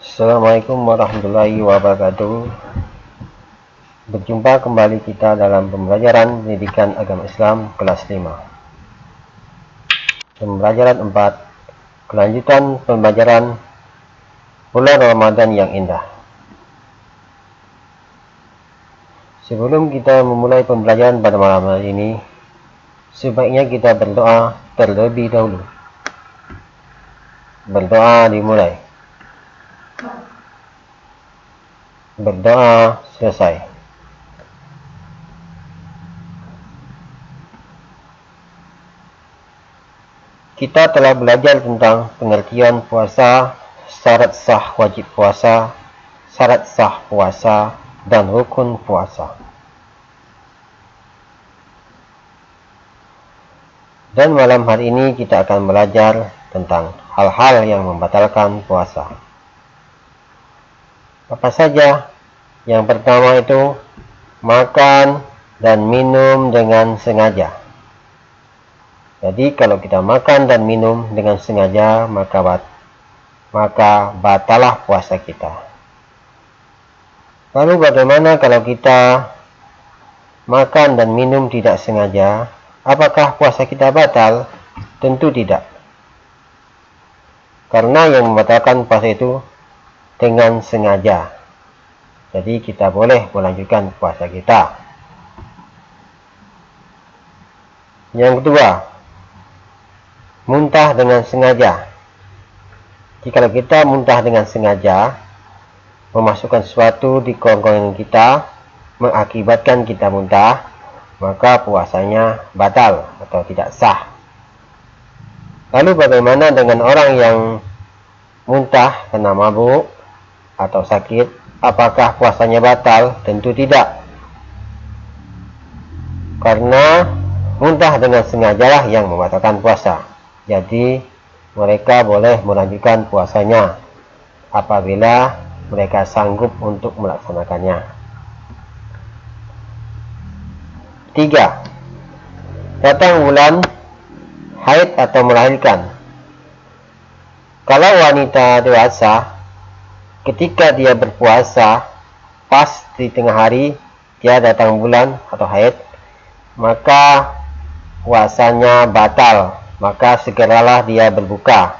Assalamualaikum warahmatullahi wabarakatuh. Berjumpa kembali kita dalam pembelajaran pendidikan agama Islam kelas 5. Pembelajaran 4, kelanjutan pembelajaran bulan Ramadan yang indah. Sebelum kita memulai pembelajaran pada malam hari ini, sebaiknya kita berdoa terlebih dahulu. Berdoa dimulai. Berdoa selesai. Kita telah belajar tentang pengertian puasa, syarat sah wajib puasa, syarat sah puasa, dan rukun puasa. Dan malam hari ini kita akan belajar tentang hal-hal yang membatalkan puasa. Apa saja? Yang pertama itu makan dan minum dengan sengaja. Jadi kalau kita makan dan minum dengan sengaja, maka batalah puasa kita. Lalu bagaimana kalau kita makan dan minum tidak sengaja? Apakah puasa kita batal? Tentu tidak. Karena yang membatalkan puasa itu dengan sengaja. Jadi kita boleh melanjutkan puasa kita. Yang kedua, muntah dengan sengaja. Jika kita muntah dengan sengaja, memasukkan sesuatu di kerongkongan kita, mengakibatkan kita muntah, maka puasanya batal atau tidak sah. Lalu bagaimana dengan orang yang muntah karena mabuk atau sakit? Apakah puasanya batal? Tentu tidak. Karena muntah dengan sengajalah yang membatalkan puasa. Jadi mereka boleh melanjutkan puasanya apabila mereka sanggup untuk melaksanakannya. 3. Datang bulan haid atau melahirkan. Kalau wanita dewasa ketika dia berpuasa pas di tengah hari dia datang bulan atau haid, maka puasanya batal, maka segeralah dia berbuka.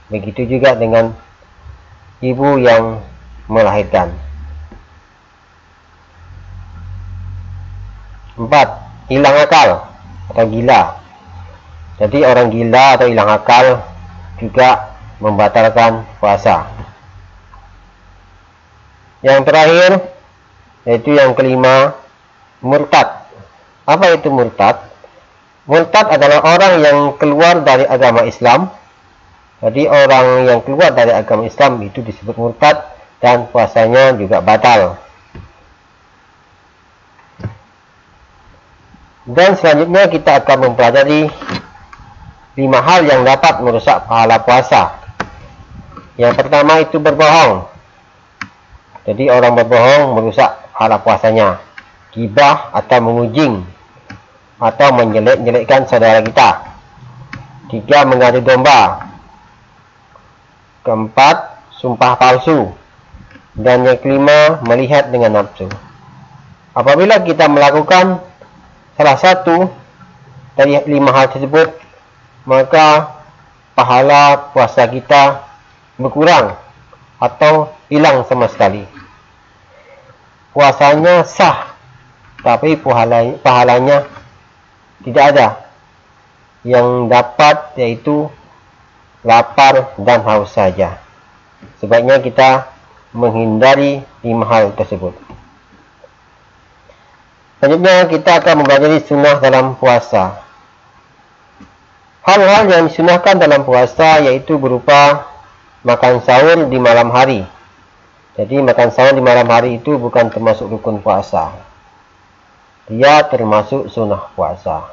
Begitu juga dengan ibu yang melahirkan. 4. Hilang akal atau gila. Jadi orang gila atau hilang akal juga membatalkan puasa. Yang terakhir, yaitu yang kelima, murtad. Apa itu murtad? Murtad adalah orang yang keluar dari agama Islam. Jadi orang yang keluar dari agama Islam itu disebut murtad dan puasanya juga batal. Dan selanjutnya kita akan mempelajari 5 hal yang dapat merusak pahala puasa. Yang pertama itu berbohong. Jadi orang berbohong merusak pahala puasanya. Gibah atau mengujing atau menjelek-jelekkan saudara kita. 3. Mengadu domba. 4. Sumpah palsu. Dan yang kelima, melihat dengan nafsu. Apabila kita melakukan salah satu dari 5 hal tersebut, maka pahala puasa kita berkurang atau hilang sama sekali. Puasanya sah, tapi pahalanya tidak ada. Yang dapat yaitu lapar dan haus saja. Sebaiknya kita menghindari 5 hal tersebut. Selanjutnya kita akan mempelajari sunnah dalam puasa. Hal-hal yang disunahkan dalam puasa yaitu berupa makan sahur di malam hari. Jadi makan sahur di malam hari itu bukan termasuk rukun puasa. Dia termasuk sunnah puasa.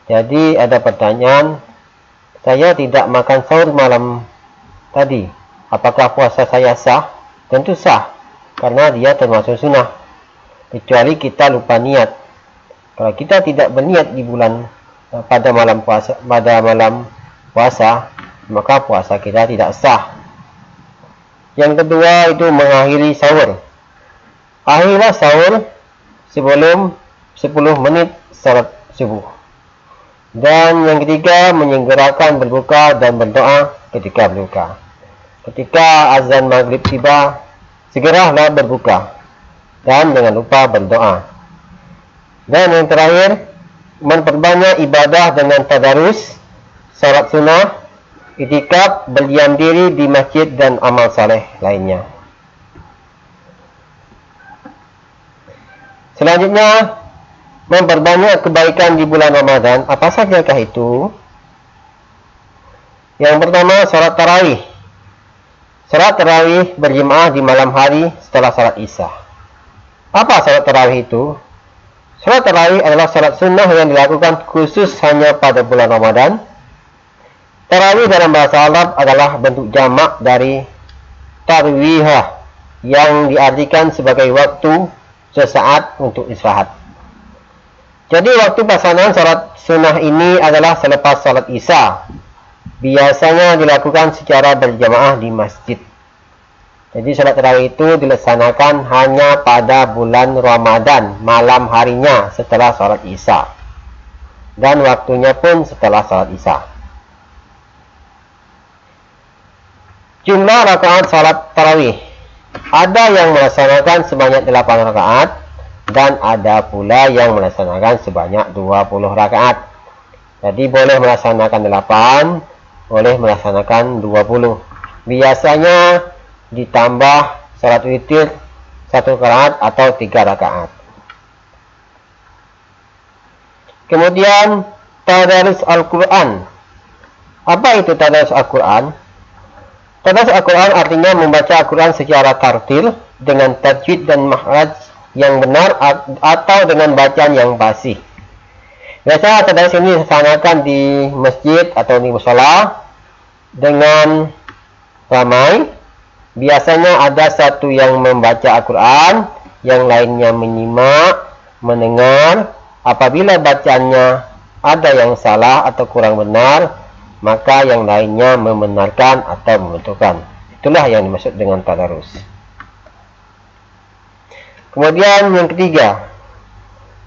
Jadi ada pertanyaan, saya tidak makan sahur malam tadi, apakah puasa saya sah? Tentu sah, karena dia termasuk sunnah. Kecuali kita lupa niat. Kalau kita tidak berniat di bulan pada malam puasa, maka puasa kita tidak sah. Yang kedua itu mengakhiri sahur. Akhirlah sahur sebelum 10 menit salat subuh. Dan yang ketiga, menyegerakan berbuka dan berdoa ketika berbuka. Ketika azan maghrib tiba, segeralah berbuka dan jangan lupa berdoa. Dan yang terakhir, memperbanyak ibadah dengan tadarus, salat sunnah, itikaf, berdiam diri di masjid dan amal saleh lainnya. Selanjutnya, memperbanyak kebaikan di bulan Ramadan. Apa sajakah itu? Yang pertama, salat tarawih. Salat tarawih berjemaah di malam hari setelah salat Isya. Apa salat tarawih itu? Salat tarawih adalah salat sunnah yang dilakukan khusus hanya pada bulan Ramadan. Tarawih dalam bahasa Arab adalah bentuk jamak dari tarwihah yang diartikan sebagai waktu sesaat untuk istirahat. Jadi waktu pelaksanaan salat sunnah ini adalah selepas salat Isya. Biasanya dilakukan secara berjamaah di masjid. Jadi salat tarawih itu dilaksanakan hanya pada bulan Ramadan, malam harinya setelah salat Isya. Dan waktunya pun setelah salat Isya. Jumlah rakaat salat tarawih. Ada yang melaksanakan sebanyak 8 rakaat dan ada pula yang melaksanakan sebanyak 20 rakaat. Jadi boleh melaksanakan 8, boleh melaksanakan 20. Biasanya ditambah salat witir 1 rakaat atau 3 rakaat. Kemudian tadarus Al-Quran. Apa itu tadarus Al-Quran? Tadarus Al-Quran artinya membaca Al-Quran secara tartil dengan tajwid dan makhraj yang benar atau dengan bacaan yang fasih. Biasa tadarus ini dilaksanakan di masjid atau di mushola dengan ramai. Biasanya ada satu yang membaca Al-Quran, yang lainnya menyimak, mendengar. Apabila bacaannya ada yang salah atau kurang benar, maka yang lainnya membenarkan atau membentukkan. Itulah yang dimaksud dengan tadarus. Kemudian yang ketiga,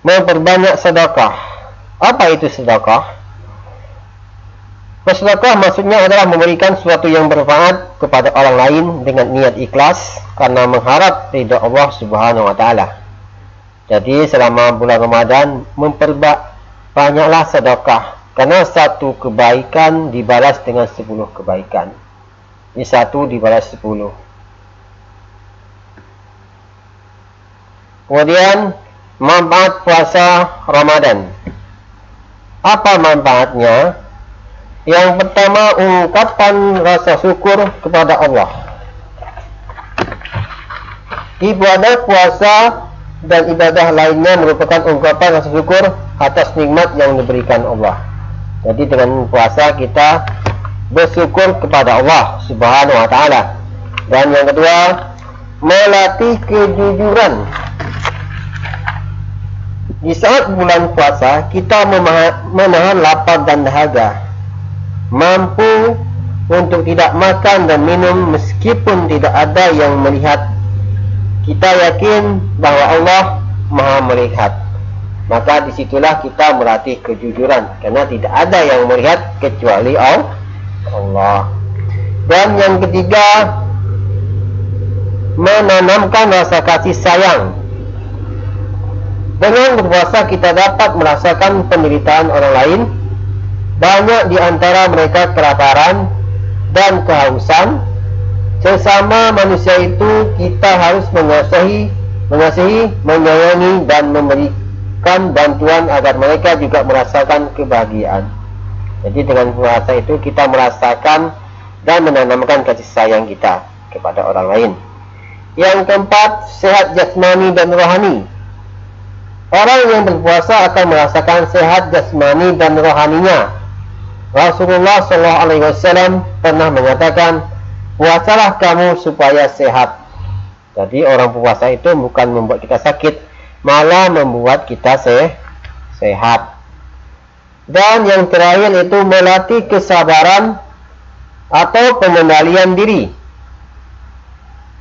memperbanyak sedekah. Apa itu sedekah? Bersedekah maksudnya adalah memberikan sesuatu yang bermanfaat kepada orang lain dengan niat ikhlas karena mengharap ridha Allah Subhanahu wa taala. Jadi selama bulan Ramadan memperbanyaklah sedekah karena satu kebaikan dibalas dengan 10 kebaikan. Ini 1 dibalas 10. Kemudian manfaat puasa Ramadan. Apa manfaatnya? Yang pertama, ungkapan rasa syukur kepada Allah. Ibadah puasa dan ibadah lainnya merupakan ungkapan rasa syukur atas nikmat yang diberikan Allah. Jadi dengan puasa kita bersyukur kepada Allah Subhanahu wa taala. Dan yang kedua, melatih kejujuran. Di saat bulan puasa kita menahan lapar dan dahaga, mampu untuk tidak makan dan minum meskipun tidak ada yang melihat. Kita yakin bahwa Allah Maha melihat. Maka disitulah kita melatih kejujuran, karena tidak ada yang melihat kecuali Allah. Dan yang ketiga, menanamkan rasa kasih sayang. Dengan berpuasa kita dapat merasakan penderitaan orang lain. Banyak di antara mereka kelaparan dan kehausan. Sesama manusia itu kita harus mengasihi, menyayangi dan memberikan bantuan agar mereka juga merasakan kebahagiaan. Jadi dengan puasa itu kita merasakan dan menanamkan kasih sayang kita kepada orang lain. Yang keempat, sehat jasmani dan rohani. Orang yang berpuasa akan merasakan sehat jasmani dan rohaninya. Rasulullah SAW pernah mengatakan, puasalah kamu supaya sehat. Jadi orang puasa itu bukan membuat kita sakit, malah membuat kita sehat. Dan yang terakhir itu melatih kesabaran atau pengendalian diri.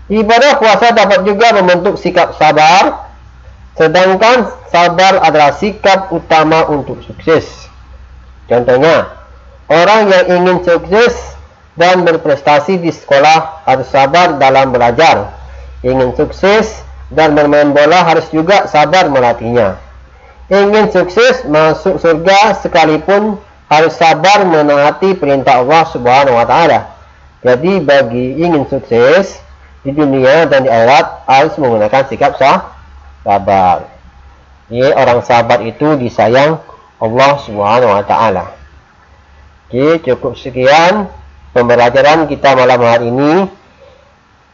Ibadah puasa dapat juga membentuk sikap sabar, sedangkan sabar adalah sikap utama untuk sukses. Contohnya, orang yang ingin sukses dan berprestasi di sekolah harus sabar dalam belajar. Ingin sukses dan bermain bola harus juga sabar melatihnya. Ingin sukses masuk surga sekalipun harus sabar menaati perintah Allah Subhanahu wa taala. Jadi bagi ingin sukses di dunia dan di akhirat harus menggunakan sikap sabar. Jadi orang sabar itu disayang Allah Subhanahu wa taala. Oke, cukup sekian pembelajaran kita malam hari ini.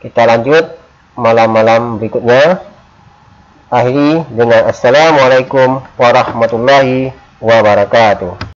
Kita lanjut malam-malam berikutnya. Akhiri dengan Assalamualaikum warahmatullahi wabarakatuh.